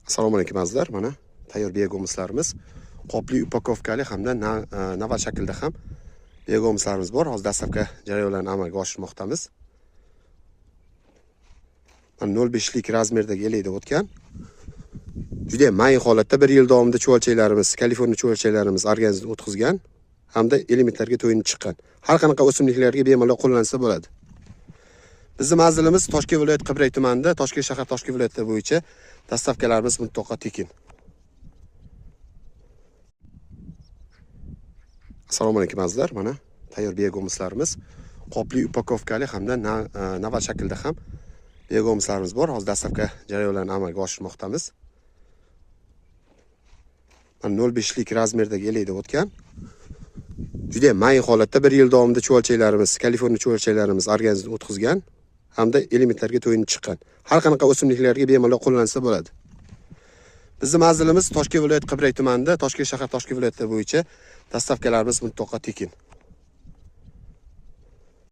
Assalomu alaykum azizlar. Mana tayyor begomislarimiz, qopli upakovkali hamda navbat shaklda ham begomislarimiz bor. Hozir dastlabki jarayonlarni amalga oshirmoqdamiz. Mana 0.5 lik razmerdagi elakda o'tgan. Juda mayin holatda 1 yil davomida chuvalchaklarimiz, Kaliforniya chuvalchaklarimiz organizmni o'tkazgan hamda elementlarga to'yinib chiqqan. Har qanaqa o'simliklarga bemalol qo'llansa bo'ladi. Bizning manzilimiz Toshkent viloyati Qibray tumanida, Toshkent shahar Toshkent viloyati bo'yicha dastavkalarimiz mutlaqo tekin. Assalomu alaykum azizlar. Mana tayyor begomislarimiz, qopli upakovkali hamda navbat shaklda ham begomislarimiz bor. Hozir dastlabki jarayonlarni amalga oshirmoqdamiz. Mana 0.5 lik razmerdagi elakda o'tgan. Juda mayin holatda 1 yil davomida chuvalchaklarimiz, Kaliforniya chuvalchaklarimiz organizmni o'tkazgan hamda elementlarga to'yinib chiqqan. Har qanaqa o'simliklarga bemalol qo'llansa bo'ladi. Bizning manzilimiz Toshkent viloyati Qibray tumanida, Toshkent shahar Toshkent viloyati bo'yicha dastavkalarimiz mutlaqo tekin.